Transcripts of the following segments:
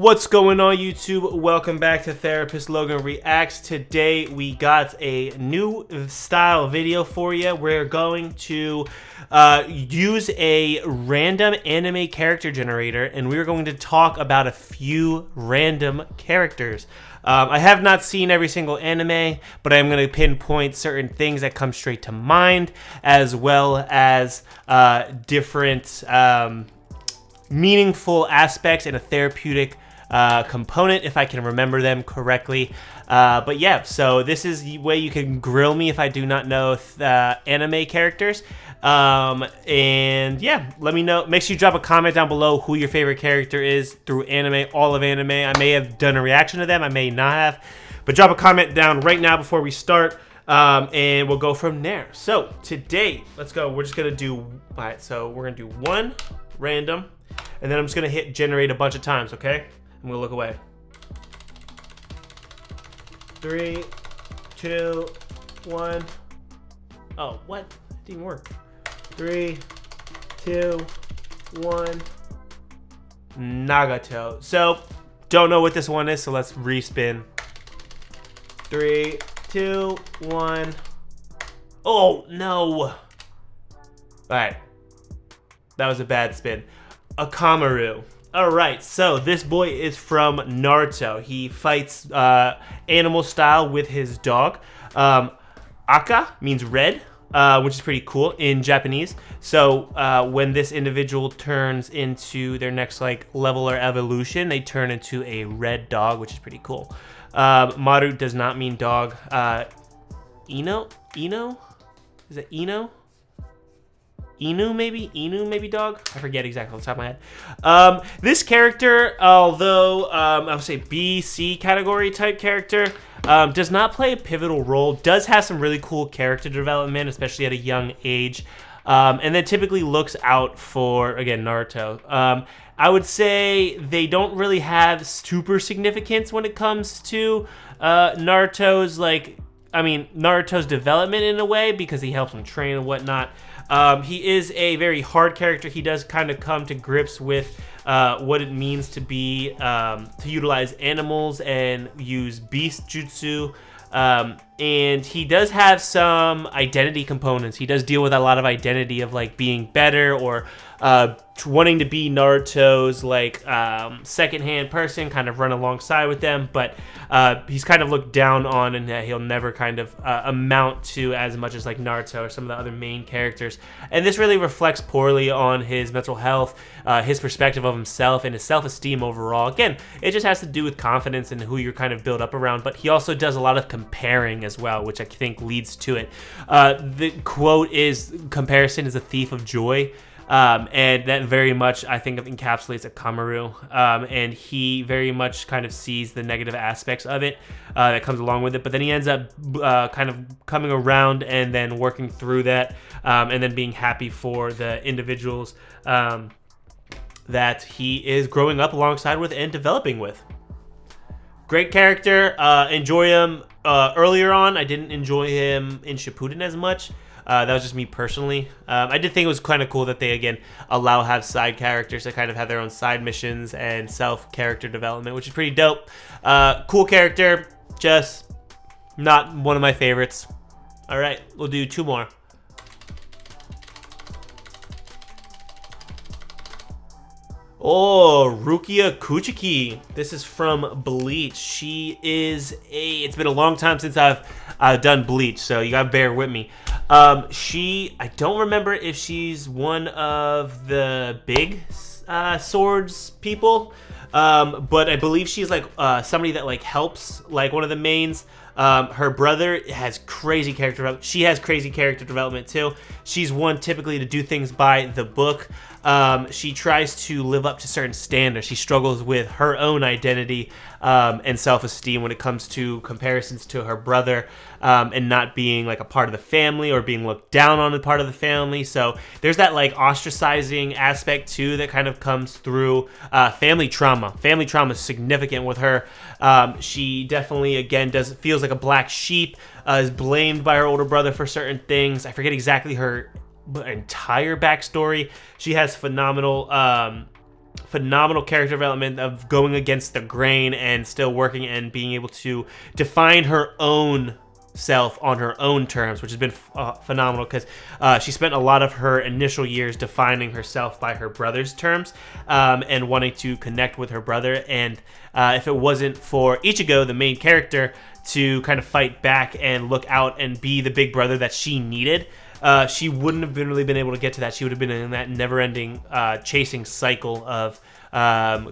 What's going on, YouTube? Welcome back to Therapist Logan Reacts. Today we got a new style video for you. We're going to use a random anime character generator, and we're going to talk about a few random characters. I have not seen every single anime, but I'm going to pinpoint certain things that come straight to mind, as well as different meaningful aspects and a therapeutic component, if I can remember them correctly. But yeah, so this is the way you can grill me if I do not know anime characters. And yeah, let me know. Make sure you drop a comment down below who your favorite character is through anime, all of anime. I may have done a reaction to them, I may not have, but drop a comment down right now before we start. And we'll go from there. So today, let's go. We're just gonna do, all right, so we're gonna do one random, and then I'm just gonna hit generate a bunch of times, okay? I'm gonna look away. 3, 2, 1. Oh, what? It didn't work. 3, 2, 1. Nagato. So, don't know what this one is, so let's respin. 3, 2, 1. Oh, no. Alright. That was a bad spin. Akamaru. Alright, so this boy is from Naruto. He fights animal style with his dog. Aka means red, which is pretty cool in Japanese. So when this individual turns into their next level or evolution, they turn into a red dog, which is pretty cool. Maru does not mean dog. Ino? Is it Ino? Inu maybe dog? I forget exactly off the top of my head. This character, although I would say B, C category type character, does not play a pivotal role, does have some really cool character development, especially at a young age, and then typically looks out for, again, Naruto. I would say they don't really have super significance when it comes to Naruto's development in a way, because he helps him train and whatnot. He is a very hard character. He does kind of come to grips with what it means to be to utilize animals and use beast jutsu. And he does have some identity components. He does deal with a lot of identity of being better or wanting to be Naruto's second-hand person, kind of run alongside with them, but he's kind of looked down on, and he'll never kind of amount to as much as Naruto or some of the other main characters. And this really reflects poorly on his mental health, his perspective of himself, and his self-esteem overall. Again, it just has to do with confidence and who you're kind of built up around, but he also does a lot of comparing as well, which I think leads to it. The quote is, "Comparison is a thief of joy." And that very much, I think, encapsulates Akamaru. And he very much kind of sees the negative aspects of it that comes along with it. But then he ends up kind of coming around and then working through that, and then being happy for the individuals that he is growing up alongside with and developing with. Great character. Enjoy him earlier on. I didn't enjoy him in Shippuden as much. That was just me personally. I did think it was kind of cool that they, again, have side characters that kind of have their own side missions and self-character development, which is pretty dope. Cool character, just not one of my favorites. All right, we'll do 2 more. Oh, Rukia Kuchiki. This is from Bleach. It's been a long time since I've done Bleach, so you gotta bear with me. I don't remember if she's one of the big swords people, but I believe she's somebody that helps one of the mains. Her brother has crazy character development. She has crazy character development too. She's one typically to do things by the book. She tries to live up to certain standards. She struggles with her own identity and self-esteem when it comes to comparisons to her brother, and not being a part of the family or being looked down on as part of the family. So there's that ostracizing aspect too that kind of comes through family trauma. Family trauma is significant with her. She definitely, again, feels like a black sheep, is blamed by her older brother for certain things. I forget exactly her entire backstory. She has phenomenal phenomenal character development of going against the grain and still working and being able to define her own self on her own terms, which has been phenomenal because she spent a lot of her initial years defining herself by her brother's terms and wanting to connect with her brother. And if it wasn't for Ichigo, the main character, to kind of fight back and look out and be the big brother that she needed, she wouldn't have really been able to get to that. She would have been in that never-ending chasing cycle of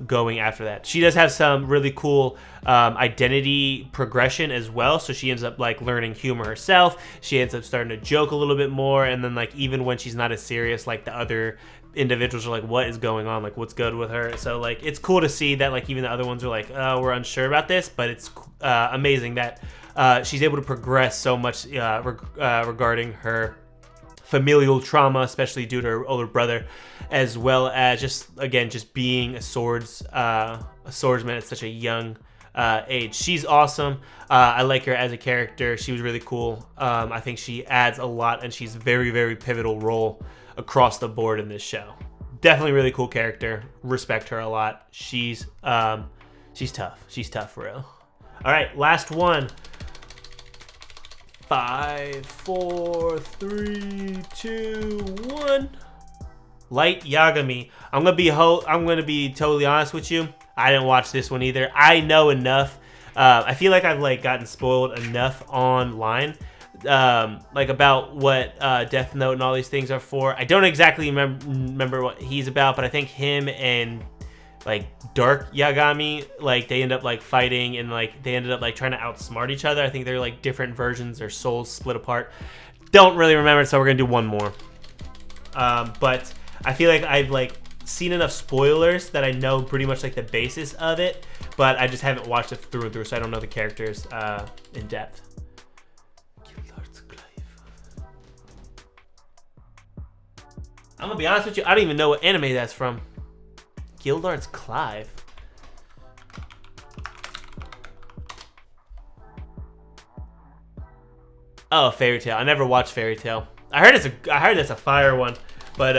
going after that. She does have some really cool identity progression as well. So she ends up like learning humor herself. She ends up starting to joke a little bit more. And then like even when she's not as serious, like the other individuals are like, what is going on? Like what's good with her? So like it's cool to see that like even the other ones are like, oh, we're unsure about this. But it's amazing that she's able to progress so much regarding her familial trauma, especially due to her older brother, as well as just being a swordsman at such a young age. She's awesome. I like her as a character. She was really cool. I think she adds a lot, and she's very, very pivotal role across the board in this show. Definitely really cool character. Respect her a lot. She's tough. She's tough for real. All right, last one. 5, 4, 3, 2, 1. Light Yagami. I'm gonna be totally honest with you. I didn't watch this one either. I know enough. I feel like I've like gotten spoiled enough online, like about what Death Note and all these things are for. I don't exactly remember what he's about, but I think him and like Dark Yagami, like they end up like fighting and like they ended up like trying to outsmart each other. I think they're like different versions. Their souls split apart. Don't really remember, so we're gonna do one more. But I feel like I've like seen enough spoilers that I know pretty much like the basis of it, but I just haven't watched it through and through, so I don't know the characters in depth. I'm gonna be honest with you, I don't even know what anime that's from. Gildart's Clive. Oh, Fairy Tail. I never watched Fairy Tail. I heard it's a fire one, but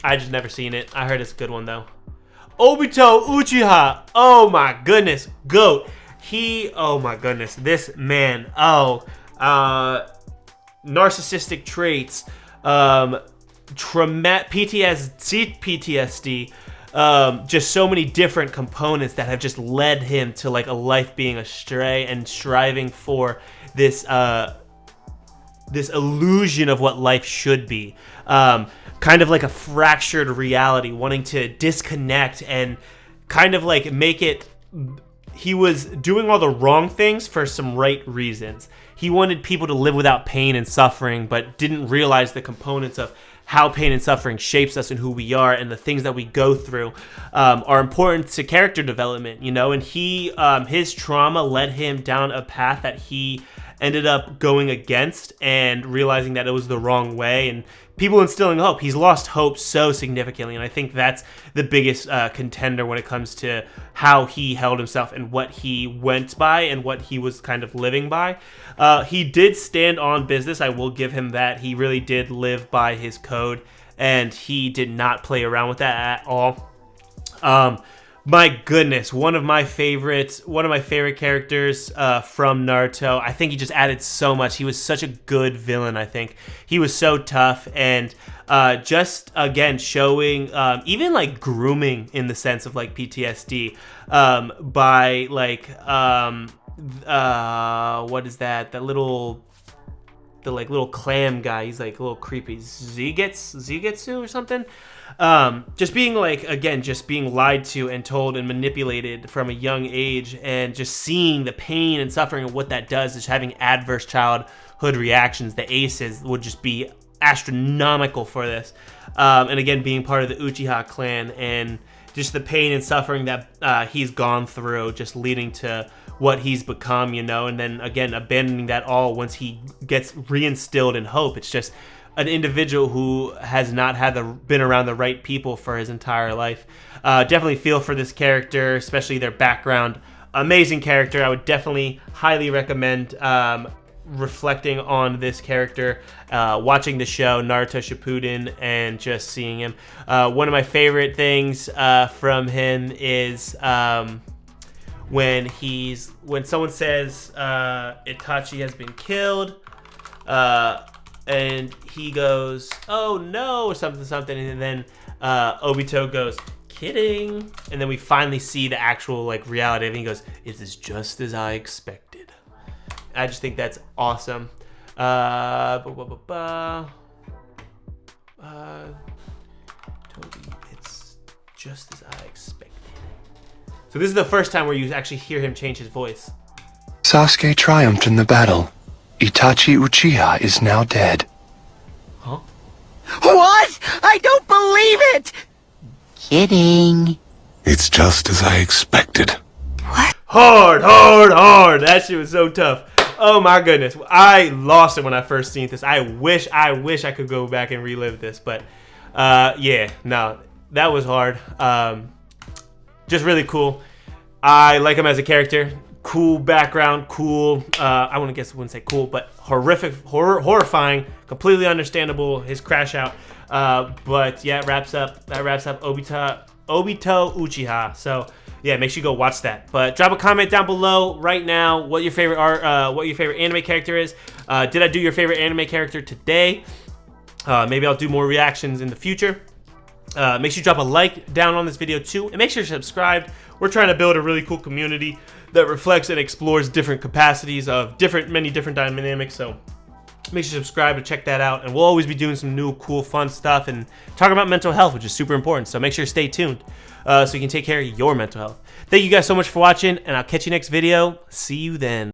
I just never seen it. I heard it's a good one though. Obito Uchiha. Oh my goodness, GOAT. Oh my goodness, this man. Narcissistic traits. PTSD. Just so many different components that have just led him to like a life being astray and striving for this this illusion of what life should be, kind of like a fractured reality, wanting to disconnect and kind of like make it. He was doing all the wrong things for some right reasons. He wanted people to live without pain and suffering, but didn't realize the components of how pain and suffering shapes us and who we are, and the things that we go through are important to character development, you know. And his trauma led him down a path that he ended up going against and realizing that it was the wrong way, and people instilling hope. He's lost hope so significantly, and I think that's the biggest contender when it comes to how he held himself and what he went by and what he was kind of living by. He did stand on business. I will give him that. He really did live by his code, and he did not play around with that at all. My goodness, one of my favorite characters from Naruto. I think he just added so much. He was such a good villain. I think he was so tough, and just again showing even like grooming in the sense of like PTSD by like what is that? The little clam guy. He's like a little creepy. Zigetsu or something. Just being like, again, just being lied to and told and manipulated from a young age, and just seeing the pain and suffering of what that does, is having adverse childhood reactions. The aces would just be astronomical for this. And again, being part of the Uchiha clan, and just the pain and suffering that he's gone through, just leading to what he's become, you know, and then again, abandoning that all once he gets reinstilled in hope. It's just an individual who has not been around the right people for his entire life. Definitely feel for this character, especially their background. Amazing character. I would definitely highly recommend reflecting on this character, watching the show Naruto Shippuden and just seeing him. One of my favorite things from him is when someone says Itachi has been killed, and he goes, "Oh no," or something, and then Obito goes, "Kidding," and then we finally see the actual like reality, and he goes, "It is just as I expected." I just think that's awesome. Toby, it's just as I expected. So this is the first time where you actually hear him change his voice. Sasuke triumphed in the battle. Itachi Uchiha is now dead. Huh? What? I don't believe it! Kidding. It's just as I expected. What? Hard. That shit was so tough. Oh my goodness. I lost it when I first seen this. I wish I could go back and relive this, but yeah, no, that was hard. Just really cool. I like him as a character. Cool background, cool. I wouldn't say cool, but horrifying, completely understandable. His crash out. But yeah, that wraps up Obito Uchiha. So yeah, make sure you go watch that. But drop a comment down below right now what your favorite anime character is. Did I do your favorite anime character today? Maybe I'll do more reactions in the future. Make sure you drop a like down on this video too, and make sure you're subscribed. We're trying to build a really cool community that reflects and explores different capacities of many different dynamics. So make sure you subscribe to check that out, and we'll always be doing some new, cool, fun stuff and talking about mental health, which is super important. So make sure you stay tuned so you can take care of your mental health. Thank you guys so much for watching, and I'll catch you next video. See you then.